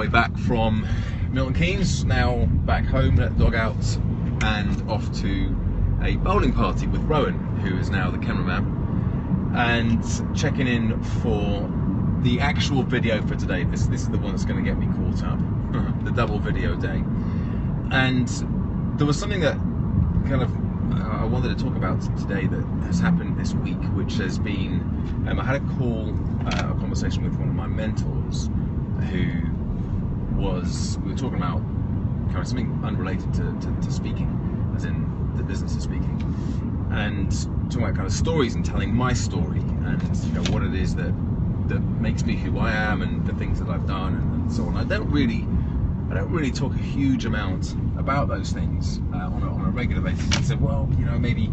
way back from Milton Keynes, now back home, let the dog out and off to a bowling party with Rowan, who is now the cameraman, and checking in for the actual video for today. This is the one that's going to get me caught up, the double video day. And there was something that kind of I wanted to talk about today that has happened this week, which has been, I had a conversation with one of my mentors who we were talking about kind of something unrelated to speaking, as in the business of speaking, and talking about kind of stories and telling my story, and what it is that makes me who I am and the things that I've done and so on. I don't really talk a huge amount about those things on a regular basis. I said, well, maybe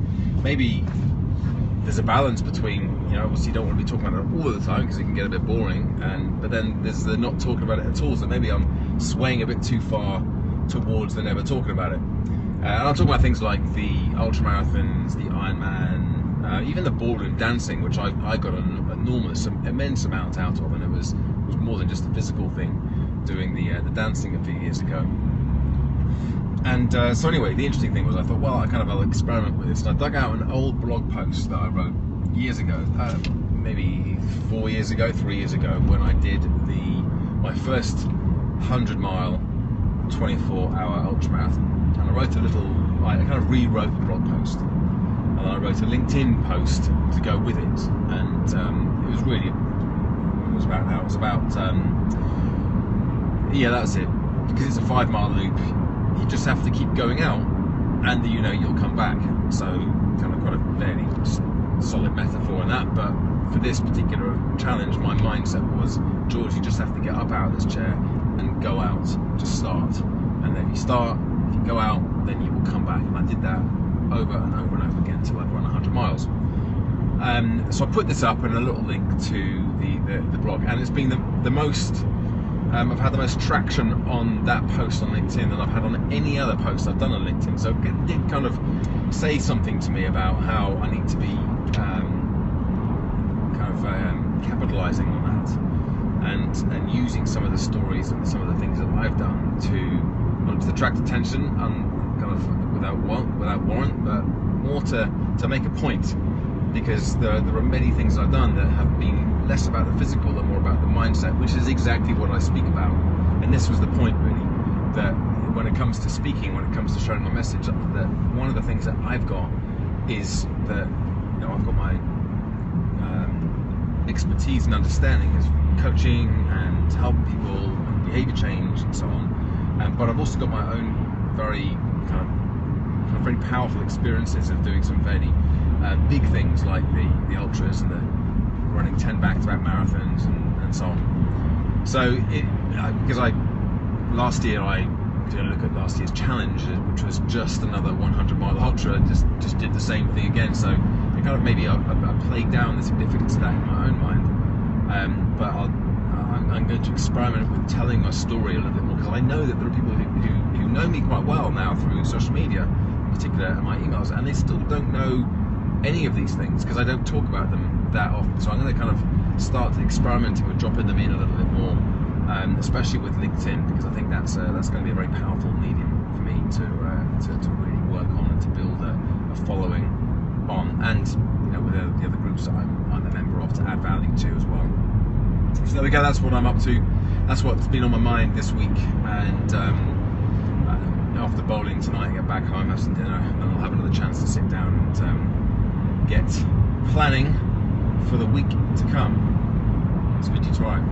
there's a balance between, obviously you don't want to be talking about it all the time because it can get a bit boring, but then there's the not talking about it at all. So maybe I'm swaying a bit too far towards the never talking about it. And I'll talk about things like the ultramarathons, the Ironman, even the ballroom dancing, which I got an immense amount out of, and it was more than just a physical thing, doing the dancing a few years ago. And so anyway, the interesting thing was I thought, well, I'll experiment with this, and I dug out an old blog post that I wrote years ago, maybe 3 years ago, when I did my first 100-mile 24-hour ultramarathon. And I kind of rewrote the blog post, and I wrote a LinkedIn post to go with it, and it was really, what was about now? It was about, yeah, that's it, because it's a 5-mile loop. You just have to keep going out, and you'll come back. So kind of got a fairly solid metaphor in that, but for this particular challenge, my mindset was, George, you just have to get up out of this chair and go out, just start, and then you start, if you go out, then you will come back. And I did that over and over and over again until I've run 100 miles. So I put this up in a little link to the blog, and it's been the most, I've had the most traction on that post on LinkedIn than I've had on any other post I've done on LinkedIn. So it did kind of say something to me about how I need to be capitalizing on that, and using some of the stories and some of the things that I've done to not just attract attention and kind of without warrant, but more to make a point, because there are many things I've done that have been less about the physical and more about the mindset, which is exactly what I speak about. And this was the point, really, that when it comes to speaking, when it comes to sharing my message, that one of the things that I've got is that I've got my expertise and understanding is coaching and helping people and behavior change and so on, but I've also got my own very kind of very powerful experiences of doing some very big things like the ultras and the running 10 back-to-back marathons and so on. So because last year I did a look at last year's challenge, which was just another 100-mile ultra, just did the same thing again. So it kind of maybe I played down the significance of that in my own mind, but I'm going to experiment with telling my story a little bit more, because I know that there are people who know me quite well now through social media, in particular my emails, and they still don't know any of these things because I don't talk about them that often. So I'm going to kind of start experimenting with dropping them in a little bit more, especially with LinkedIn, because I think that's going to be a very powerful medium for me to really work on and to build a following on, and with the other groups that I'm a member of, to add value to as well. So there we go. That's what I'm up to. That's what's been on my mind this week. And after bowling tonight, get back home, have some dinner, and then I'll have another chance to sit down and get planning for the week to come. Speak to you tomorrow.